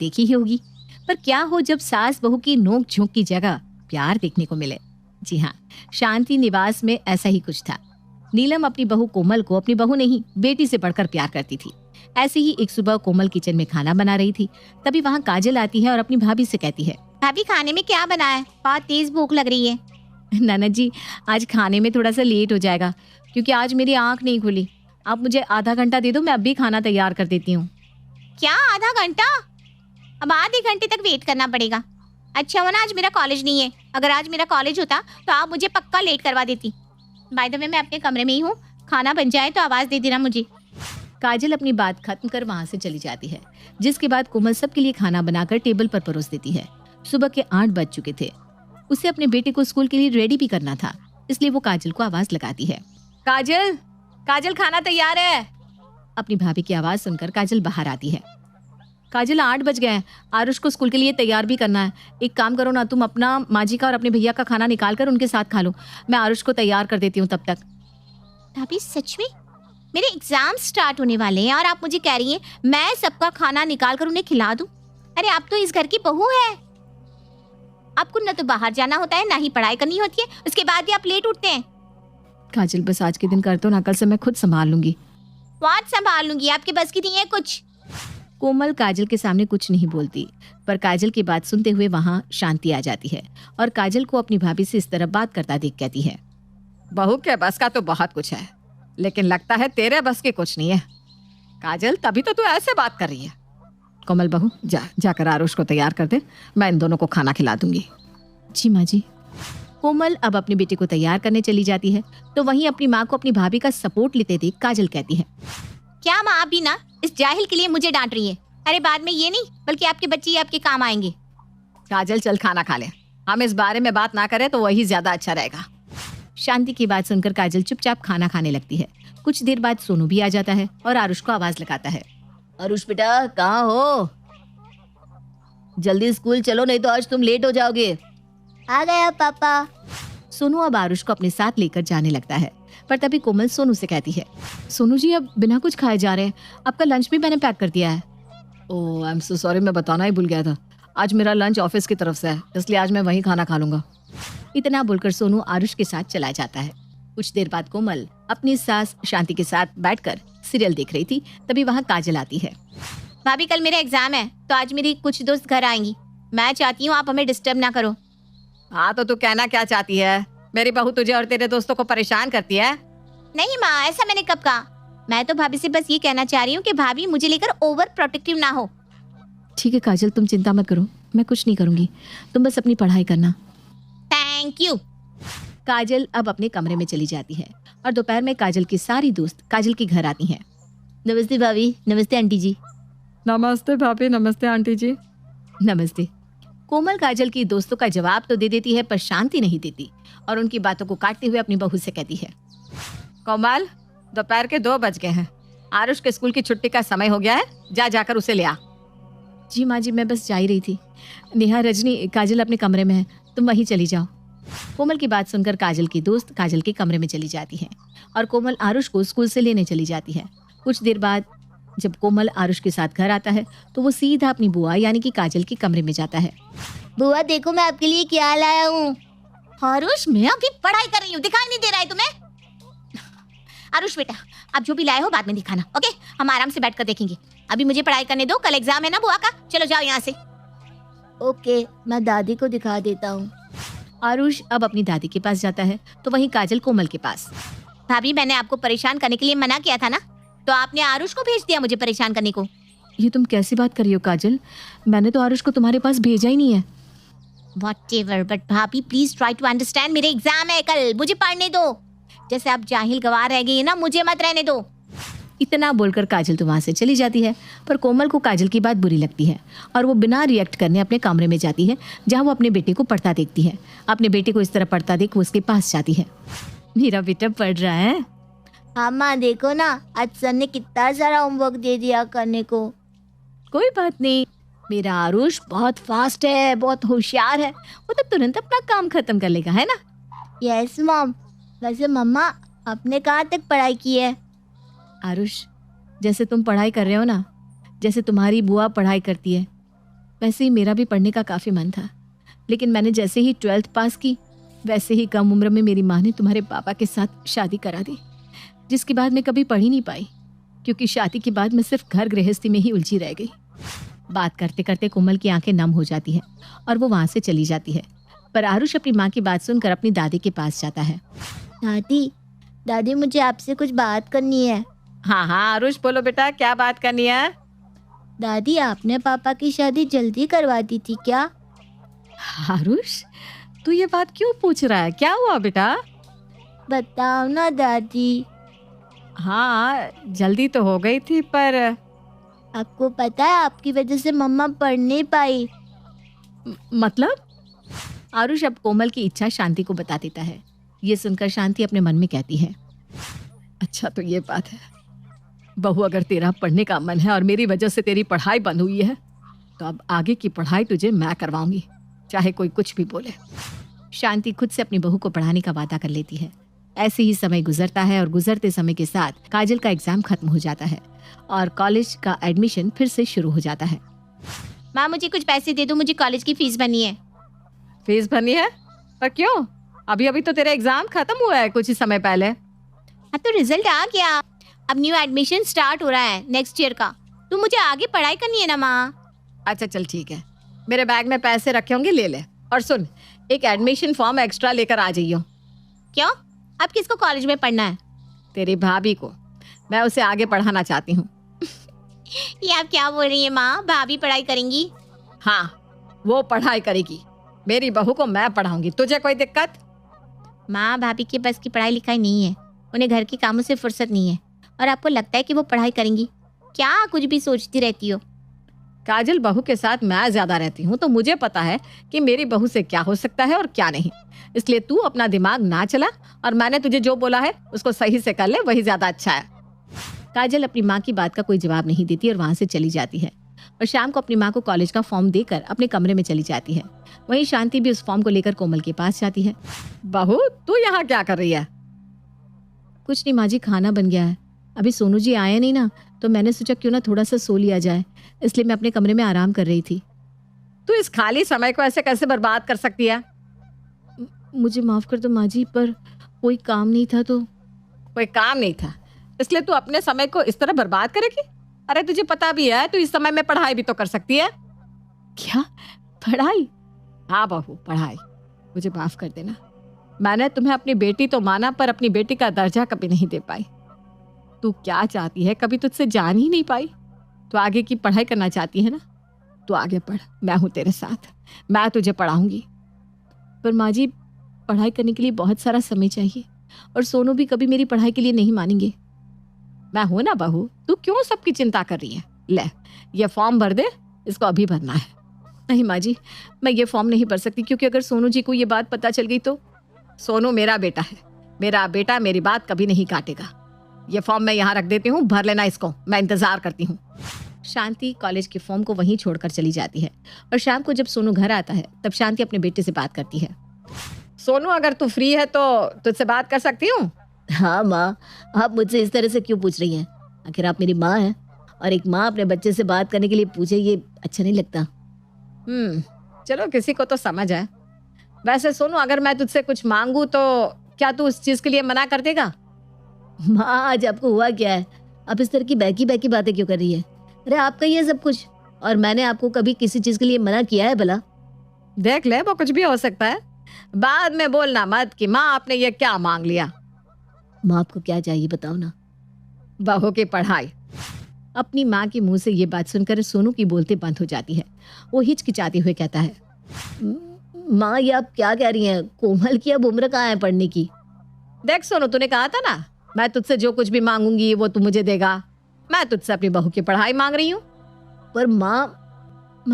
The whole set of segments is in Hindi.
देखी ही होगी। पर क्या हो जब सास बहू की नोक झोंक की जगह प्यार देखने को मिले। जी हाँ, शांति निवास में ऐसा ही कुछ था। नीलम अपनी बहू कोमल को अपनी बहू नहीं बेटी से बढ़कर प्यार करती थी। ऐसे ही एक सुबह कोमल किचन में खाना बना रही थी। तभी वहाँ काजल आती है और अपनी भाभी से कहती है, भाभी खाने में क्या बना है? बहुत तेज भूख लग रही है। ननद जी, आज खाने में थोड़ा सा लेट हो जाएगा क्योंकि आज मेरी आंख नहीं खुली। आप मुझे आधा घंटा दे दो, मैं अभी खाना तैयार कर देती हूँ। क्या आधा घंटा? अब आधे घंटे तक वेट करना पड़ेगा। अच्छा हो ना आज मेरा कॉलेज नहीं है। अगर आज मेरा कॉलेज होता तो आप मुझे पक्का लेट करवा देती। बाय द वे मैं अपने कमरे में ही हूँ, खाना बन जाए तो आवाज दे देना मुझे। काजल अपनी बात खत्म कर वहाँ से चली जाती है, जिसके बाद कोमल सबके लिए खाना बनाकर टेबल पर परोस देती है। सुबह के 8 बज चुके थे। उसे अपने बेटे को स्कूल के लिए रेडी भी करना था, इसलिए वो काजल को आवाज लगाती है, काजल, काजल खाना तैयार है। अपनी भाभी की आवाज सुनकर काजल बाहर आती है। काजल 8 बज गए हैं, आरुष को स्कूल के लिए तैयार भी करना है। एक काम करो ना, तुम अपना माजी का और अपने भैया का खाना निकाल कर उनके साथ खा लो, मैं आरुष को तैयार कर देती हूँ तब तक। भाभी सच में? मेरे एग्जाम स्टार्ट होने वाले हैं और आप मुझे कह रही हैं मैं सबका खाना निकाल कर उन्हें खिला दूं? अरे आप तो इस घर की बहू है। आपको न तो बाहर जाना होता है, ना ही पढ़ाई करनी होती है, उसके बाद भी आप लेट उठते हैं। काजल बस आज के दिन कर दो ना, कल से मैं खुद संभाल लूंगी। व्हाट संभाल लूंगी? आपकी बस की नहीं है कुछ। कोमल काजल के सामने कुछ नहीं बोलती, पर काजल की बात सुनते हुए वहाँ शांति आ जाती है और काजल को अपनी भाभी से इस तरह बात करता देख कहती है, बहू के बस का तो बहुत कुछ है, लेकिन लगता है तेरे बस की कुछ नहीं है। काजल तभी तो तू ऐसे बात कर रही है। कोमल बहू जाकर आरुष को तैयार कर दे, मैं इन दोनों को खाना खिला दूंगी। जी माँ जी। कोमल अब अपनी बेटी को तैयार करने चली जाती है, तो वहीं अपनी माँ को अपनी भाभी का सपोर्ट लेते देख काजल कहती है, क्या माँ भी ना इस जाहिल के लिए मुझे डांट रही है? अरे बाद में ये नहीं बल्कि आपके बच्चे ही आपके काम आएंगे। काजल चल खाना खा ले, हम इस बारे में बात ना करें तो वही ज्यादा अच्छा रहेगा। शांति की बात सुनकर काजल चुपचाप खाना खाने लगती है। कुछ देर बाद सोनू भी आ जाता है और आरुष को आवाज लगाता है, आरुष बेटा कहाँ हो? जल्दी स्कूल चलो नहीं तो आज तुम लेट हो जाओगे। आ गया पापा। सोनू अब आरुष को अपने साथ लेकर जाने लगता है, पर तभी कोमल सोनू से कहती है, सोनू जी अब बिना कुछ खाए जा रहे हैं, आपका लंच भी मैंने पैक कर दिया है। ओह आई एम सो सॉरी, मैं बताना ही भूल गया था, आज मेरा लंच ऑफिस की तरफ से है, इसलिए आज मैं वहीं खाना खा लूंगा। इतना बोलकर सोनू आरुष के साथ चला जाता है। कुछ देर बाद कोमल अपनी सास शांति के साथ बैठकर सीरियल देख रही थी, तभी वहाँ काजल आती है। भाभी कल मेरा एग्जाम है तो आज मेरी कुछ दोस्त घर आएंगी, मैं चाहती हूँ आप हमें डिस्टर्ब ना करो। हाँ तो तू कहना क्या चाहती है? मेरी बहू तुझे और तेरे दोस्तों को परेशान करती है? नहीं माँ, ऐसा मैंने कब कहा। मैं तो भाभी से बस ये कहना चाह रही हूँ कि भाभी मुझे लेकर ओवर प्रोटेक्टिव ना हो। ठीक है काजल, तुम चिंता मत करो, मैं कुछ नहीं करूंगी, तुम बस अपनी पढ़ाई करना। Thank you. काजल अब अपने कमरे में चली जाती है और दोपहर में काजल की सारी दोस्त काजल के घर आती हैं। नमस्ते भाभी, नमस्ते आंटी जी। नमस्ते भाभी, नमस्ते आंटी जी। नमस्ते। कोमल काजल की दोस्तों का जवाब तो दे देती है पर शांति नहीं देती और उनकी बातों को काटते हुए अपनी बहू से कहती है, कोमल दोपहर के 2 बज गए हैं, आरुष के स्कूल की छुट्टी का समय हो गया है, जाकर उसे ले आ। जी माँ जी, मैं बस जा ही रही थी। नेहा, रजनी, काजल अपने कमरे में है, तुम वहीं चली जाओ। कोमल की बात सुनकर काजल की दोस्त काजल के कमरे में चली जाती है और कोमल आरुष को स्कूल से लेने चली जाती है। कुछ देर बाद जब कोमल आरुष के साथ घर आता है तो वो सीधा अपनी बुआ यानी कि काजल के कमरे में जाता है। बुआ देखो मैं आपके लिए क्या लाया हूँ। आरुष मैं अभी पढ़ाई कर रही हूँ, दिखाई नहीं दे रहा है तुम्हें? आरुष बेटा आप जो भी लाए हो बाद में दिखाना, ओके? हम आराम से बैठकर देखेंगे, अभी मुझे पढ़ाई करने दो, कल एग्जाम है ना बुआ का। चलो जाओ यहाँ से। ओके, मैं दादी को दिखा देता हूँ। आरुष अब अपनी दादी के पास जाता है तो वहीं काजल कोमल के पास। भाभी मैंने आपको परेशान करने के लिए मना किया था ना, तो आपने आरुष को भेज दिया मुझे परेशान करने को। ये तुम कैसी बात कर रही हो काजल, मैंने तो आरुष को तुम्हारे पास भेजा ही नहीं है। Whatever, but भाभी प्लीज ट्राई टू अंडरस्टैंड, मेरे एग्जाम है कल, मुझे पढ़ने दो। जैसे आप जाहिल गवाह रह गई है ना, मुझे मत रहने दो। इतना बोलकर काजल तो वहाँ से चली जाती है, पर कोमल को काजल की बात बुरी लगती है और वो बिना रिएक्ट करने अपने कमरे में जाती है जहाँ वो अपने बेटे को पढ़ता देखती है। अपने बेटे को इस तरह पढ़ता देख वो उसके पास जाती है। मेरा बेटा पढ़ रहा है। हाँ माँ देखो ना, आज सर ने कितना सारा होमवर्क दे दिया करने को। कोई बात नहीं, मेरा आरुष बहुत फास्ट है, बहुत होशियार है, वो तो तुरंत अपना काम खत्म कर लेगा, है ना? Yes mom. वैसे मम्मा आपने कहाँ तक पढ़ाई की है? आरुष, जैसे तुम पढ़ाई कर रहे हो ना, जैसे तुम्हारी बुआ पढ़ाई करती है, वैसे ही मेरा भी पढ़ने का काफ़ी मन था, लेकिन मैंने जैसे ही 12th पास की वैसे ही कम उम्र में मेरी माँ ने तुम्हारे पापा के साथ शादी करा दी, जिसके बाद मैं कभी पढ़ ही नहीं पाई, क्योंकि शादी के बाद मैं सिर्फ घर गृहस्थी में ही उलझी रह गई। बात करते करते कोमल की आंखें नम हो जाती है और वो वहाँ से चली जाती है। पर आरुष अपनी माँ की बात सुनकर अपनी दादी के पास जाता है। दादी, दादी मुझे आपसे कुछ बात करनी है। हाँ हाँ आरुष, बोलो बेटा, क्या बात करनी है? दादी, आपने पापा की शादी जल्दी करवा दी थी क्या? आरुष, तू ये बात क्यों पूछ रहा है? क्या हुआ बेटा? बताओ ना दादी। हाँ, जल्दी तो हो गई थी, पर आपको पता है आपकी वजह से मम्मा पढ़ नहीं पाई। मतलब? आरुष अब कोमल की इच्छा शांति को बता देता है। ये सुनकर शांति अपने मन में कहती है, अच्छा तो ये बात है बहू, अगर तेरा पढ़ने का मन है और मेरी वजह से तेरी पढ़ाई बंद हुई है तो अब आगे की पढ़ाई तुझे मैं करवाऊंगी, चाहे कोई कुछ भी बोले। शांति खुद से अपनी बहू को पढ़ाने का वादा कर लेती है। ऐसे ही समय गुजरता है और गुजरते समय के साथ काजल का एग्जाम खत्म हो जाता है और कॉलेज का एडमिशन फिर से शुरू हो जाता है। माँ, मुझे कुछ पैसे दे दो, मुझे कॉलेज की फीस भरनी है। फीस भरनी है? पर क्यों? अभी अभी तो तेरा एग्जाम खत्म हुआ है कुछ ही समय पहले। हाँ, तो रिजल्ट आ गया, अब न्यू एडमिशन स्टार्ट हो रहा है नेक्स्ट ईयर का, तो मुझे आगे पढ़ाई करनी है ना माँ। अच्छा चल ठीक है, मेरे बैग में पैसे रखे होंगे, ले ले। और सुन, एक एडमिशन फॉर्म एक्स्ट्रा लेकर आ जाइयो। क्यों? अब किसको कॉलेज में पढ़ना है? तेरी भाभी को, मैं उसे आगे पढ़ाना चाहती हूँ। ये आप क्या बोल रही हैं माँ? भाभी पढ़ाई करेंगी? हाँ, वो पढ़ाई करेगी, मेरी बहू को मैं पढ़ाऊंगी। तुझे कोई दिक्कत? माँ, भाभी के बस की पढ़ाई लिखाई नहीं है, उन्हें घर के कामों से फुर्सत नहीं है, और आपको लगता है कि वो पढ़ाई करेंगी? क्या कुछ भी सोचती रहती हो? काजल, बहू के साथ मैं ज्यादा रहती हूँ तो मुझे पता है कि मेरी बहू से क्या हो सकता है और क्या नहीं, इसलिए तू अपना दिमाग ना चला और मैंने तुझे जो बोला है उसको सही से कर ले, वही ज्यादा अच्छा है। काजल अपनी माँ की बात का कोई जवाब नहीं देती और वहां से चली जाती है और शाम को अपनी माँ को कॉलेज का फॉर्म देकर अपने कमरे में चली जाती है। वहीं शांति भी उस फॉर्म को लेकर कोमल के पास जाती है। बहू, तू यहाँ क्या कर रही है? कुछ नहीं माँ जी, खाना बन गया है, अभी सोनू जी आए नहीं ना, तो मैंने सोचा क्यों ना थोड़ा सा सो लिया जाए, इसलिए मैं अपने कमरे में आराम कर रही थी। तू इस खाली समय को ऐसे कैसे बर्बाद कर सकती है? मुझे माफ कर दो माँ जी, पर कोई काम नहीं था तो। कोई काम नहीं था इसलिए तू अपने समय को इस तरह बर्बाद करेगी? अरे तुझे पता भी है तू इस समय में पढ़ाई भी तो कर सकती है। क्या पढ़ाई? हाँ बहू, पढ़ाई। मुझे माफ कर देना, मैंने तुम्हें अपनी बेटी तो माना पर अपनी बेटी का दर्जा कभी नहीं दे पाई। तू क्या चाहती है कभी तुझसे जान ही नहीं पाई। तू आगे की पढ़ाई करना चाहती है ना, तू आगे पढ़, मैं हूं तेरे साथ, मैं तुझे पढ़ाऊंगी। पर माँ जी, पढ़ाई करने के लिए बहुत सारा समय चाहिए और सोनू भी कभी मेरी पढ़ाई के लिए नहीं मानेंगे। मैं हूं ना बहू, तू क्यों सबकी चिंता कर रही है? ले, ये फॉर्म भर दे, इसको अभी भरना है। नहीं माँ जी, मैं ये फॉर्म नहीं भर सकती, क्योंकि अगर सोनू जी को ये बात पता चल गई तो। सोनू मेरा बेटा है, मेरा बेटा मेरी बात कभी नहीं काटेगा। ये फॉर्म मैं यहाँ रख देती हूँ, भर लेना इसको, मैं इंतजार करती हूँ। शांति कॉलेज के फॉर्म को वहीं छोड़कर चली जाती है और शाम को जब सोनू घर आता है तब शांति अपने बेटे से बात करती है। सोनू, अगर तू फ्री है तो तुझसे बात कर सकती हूँ? हाँ माँ, आप मुझसे इस तरह से क्यों पूछ रही हैं? आखिर आप मेरी माँ हैं और एक माँ अपने बच्चे से बात करने के लिए पूछे, ये अच्छा नहीं लगता। चलो, किसी को तो समझ है। वैसे सोनू, अगर मैं तुझसे कुछ मांगू तो क्या तू उस चीज के लिए मना कर देगा? माँ, आज आपको हुआ क्या है? आप इस तरह की बैकी बैकी बातें क्यों कर रही है? अरे आपका ये सब कुछ, और मैंने आपको कभी किसी चीज के लिए मना किया है भला? देख ले, वो कुछ भी हो सकता है, बाद में बोलना मत कि माँ आपने ये क्या मांग लिया। माँ, आपको क्या चाहिए बताओ ना। बहू की पढ़ाई। अपनी माँ के मुंह से ये बात सुनकर सोनू की बोलते बंद हो जाती है। वो हिचकिचाते हुए कहता है, माँ, ये आप क्या कह रही हैं? कोमल की अब उम्र कहाँ है पढ़ने की? देख सोनू, तूने कहा था ना मैं तुझसे जो कुछ भी मांगूंगी वो तू मुझे देगा। मैं तुझसे अपनी बहू की पढ़ाई मांग रही हूँ। पर माँ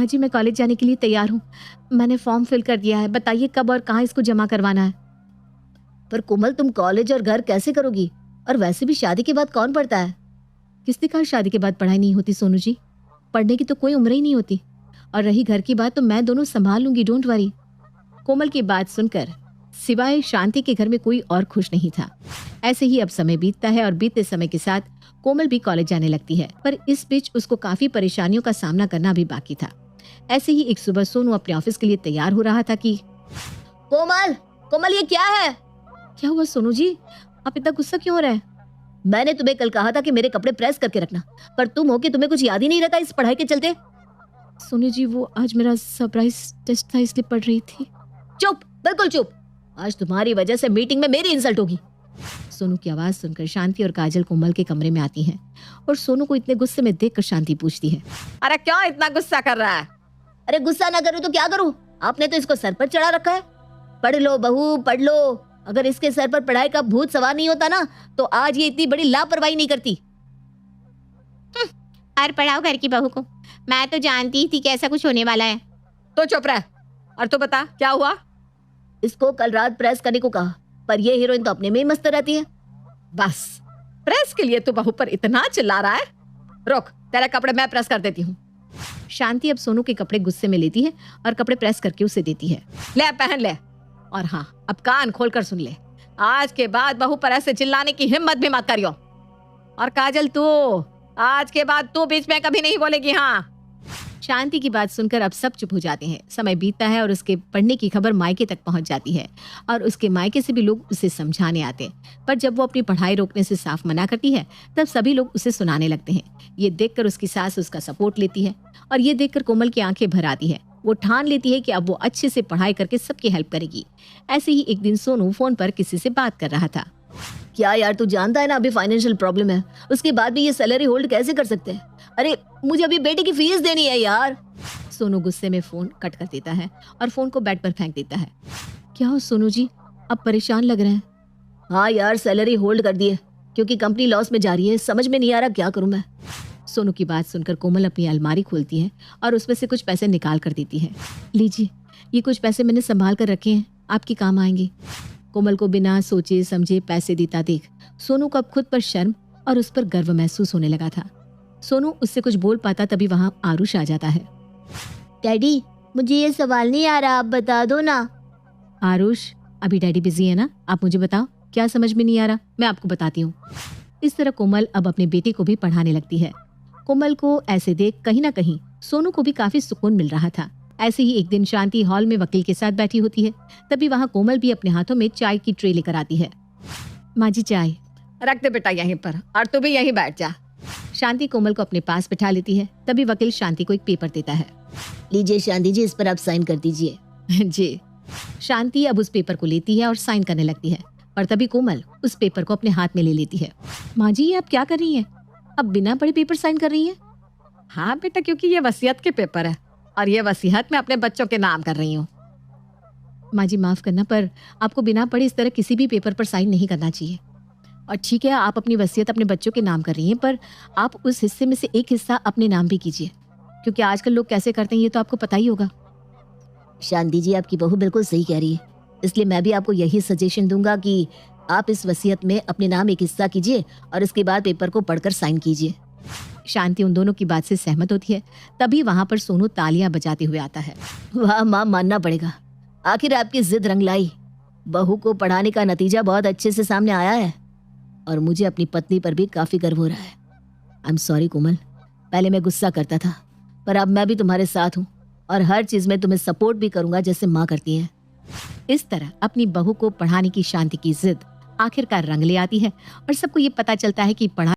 जी, मैं कॉलेज जाने के लिए तैयार हूँ, मैंने फॉर्म फिल कर दिया है, बताइए कब और कहाँ इसको जमा करवाना है। पर कोमल, तुम कॉलेज और घर कैसे करोगी? और वैसे भी शादी के बाद कौन पढ़ता है? किसने कहा शादी के बाद पढ़ाई नहीं होती सोनू जी? पढ़ने की तो कोई उम्र ही नहीं होती। और रही घर की बात तो मैं दोनों संभाल लूंगी, डोंट वरी। कोमल की बात सुनकर सिवाय शांति के घर में कोई और खुश नहीं था। ऐसे ही अब समय बीतता है और बीतते समय के साथ कोमल भी कॉलेज जाने लगती है, पर इस बीच उसको काफी परेशानियों का सामना करना भी बाकी था। ऐसे ही एक सुबह सोनू अपने ऑफिस के लिए तैयार हो रहा था कि कोमल, कोमल ये क्या है? क्या हुआ सोनू जी, आप इतना गुस्सा क्यों हो रहे हैं? मैंने तुम्हें कल कहा था कि मेरे कपड़े प्रेस करके रखना, पर तुम हो कि तुम्हें कुछ याद ही नहीं रहता इस पढ़ाई के चलते। सोनू जी वो आज मेरा सरप्राइज टेस्ट था इसलिए पढ़ रही थी। चुप, बिल्कुल चुप। आज तुम्हारी वजह से मीटिंग में मेरी इंसल्ट होगी। सोनू की आवाज सुनकर शांति और काजल कोमल के कमरे में आती हैं और सोनू को इतने गुस्से में देखकर शांति पूछती है, अरे क्यों इतना गुस्सा कर रहा है? अरे गुस्सा ना करूं तो क्या करूं? आपने तो इसको सर पर चढ़ा रखा है। पढ़ लो बहू, पढ़ लो। अगर इसके सर पर पढ़ाई का भूत सवार नहीं होता ना तो आज ये इतनी बड़ी लापरवाही नहीं करती। और पढ़ाओ घर की बहू को। मैं तो जानती ही थी कि ऐसा कुछ होने वाला है। तो चुप रह और तू बता क्या हुआ? इसको कल रात प्रेस करने को कहा, पर ये हीरोइन तो अपने में ही मस्त रहती है। बस प्रेस के लिए तू बहू पर इतना चिल्ला रहा है? रुक, तेरे कपड़े मैं प्रेस कर देती हूँ। शांति अब सोनू के कपड़े गुस्से में लेती है और कपड़े प्रेस करके उसे देती है। ले पहन ले। और हाँ, अब कान खोलकर सुन ले, आज के बाद बहू पर ऐसे चिल्लाने की हिम्मत भी मत करियो। और काजल तू, आज के बाद तू बीच में कभी नहीं बोलेगी। हाँ। शांति की बात सुनकर अब सब चुप हो जाते हैं। समय बीतता है और उसके पढ़ने की खबर मायके तक पहुंच जाती है और उसके मायके से भी लोग उसे समझाने आते हैं। पर जब वो अपनी पढ़ाई रोकने से साफ मना करती है तब सभी लोग उसे सुनाने लगते हैं। ये देखकर उसकी सास उसका सपोर्ट लेती है और ये देखकर कोमल की आंखें भर आती है। वो ठान लेती है कि अब वो अच्छे से पढ़ाई करके सबकी हेल्प करेगी। ऐसे ही एक दिन सोनू फोन पर किसी से बात कर रहा था। क्या यार, तू जानता है ना अभी फाइनेंशियल प्रॉब्लम है, उसके बाद भी ये सैलरी होल्ड कैसे कर सकते हैं? अरे मुझे अभी बेटे की फीस देनी है यार। सोनू गुस्से में फोन कट कर देता है और फोन को बेड पर फेंक देता है। क्या हो सोनू जी, अब परेशान लग रहे हैं? हाँ यार, सैलरी होल्ड कर दी है क्योंकि कंपनी लॉस में जा रही है। समझ में नहीं आ रहा क्या करूं मैं। सोनू की बात सुनकर कोमल अपनी अलमारी खोलती है और उसमें से कुछ पैसे निकाल कर देती है। लीजिए, ये कुछ पैसे मैंने संभाल कर रखे हैं, आपके काम आएंगे। कोमल को बिना सोचे समझे पैसे देता देख सोनू को अब खुद पर शर्म और उस पर गर्व महसूस होने लगा था। सोनू उससे कुछ बोल पाता तभी वहां आरुष आ जाता है। डैडी, मुझे ये सवाल नहीं आ रहा, आप बता दो ना। आरुष, अभी डैडी बिजी है ना, आप मुझे बताओ क्या समझ में नहीं आ रहा, मैं आपको बताती हूँ। इस तरह कोमल अब अपने बेटे को भी पढ़ाने लगती है। कोमल को ऐसे देख कहीं ना कहीं सोनू को भी काफी सुकून मिल रहा था। ऐसे ही एक दिन शांति हॉल में वकील के साथ बैठी होती है। तभी वहां कोमल भी अपने हाथों में चाय की ट्रे लेकर आती है। माँ जी चाय रख दे बेटा यहीं पर, और तू भी यहीं बैठ जा। शांति कोमल को अपने पास बिठा लेती है। तभी वकील शांति को एक पेपर देता है। लीजिए शांति जी, इस पर आप साइन कर दीजिए। जी। शांति अब उस पेपर को लेती है और साइन करने लगती है, पर तभी कोमल उस पेपर को अपने हाथ में ले लेती है। माँ जी, ये आप क्या कर रही हैं? अब बिना पढ़े पेपर साइन कर रही हैं? हाँ बेटा, क्योंकि ये वसीयत के पेपर है और ये वसीयत मैं अपने बच्चों के नाम कर रही हूँ। माँ जी माफ करना, पर आपको बिना पढ़े इस तरह किसी भी पेपर पर साइन नहीं करना चाहिए। और ठीक है, आप अपनी वसीयत अपने बच्चों के नाम कर रही हैं, पर आप उस हिस्से में से एक हिस्सा अपने नाम भी कीजिए, क्योंकि आजकल लोग कैसे करते हैं ये तो आपको पता ही होगा। शांति जी, आपकी बहू बिल्कुल सही कह रही है, इसलिए मैं भी आपको यही सजेशन दूंगा कि आप इस वसीयत में अपने नाम एक हिस्सा कीजिए और इसके बाद पेपर को पढ़कर साइन कीजिए। शांति उन दोनों की बात से सहमत होती है। तभी वहां पर सोनू तालियां बजाते हुए आता है। वाह माँ, मानना पड़ेगा, आखिर आपकी जिद रंग लाई। बहू को पढ़ाने का नतीजा बहुत अच्छे से सामने आया है और मुझे अपनी पत्नी पर भी काफी गर्व हो रहा है। आई एम सॉरी कोमल, पहले मैं गुस्सा करता था, पर अब मैं भी तुम्हारे साथ हूँ और हर चीज में तुम्हें सपोर्ट भी करूंगा जैसे माँ करती है। इस तरह अपनी बहू को पढ़ाने की शांति की जिद आखिरकार रंग ले आती है और सबको ये पता चलता है कि पढ़ा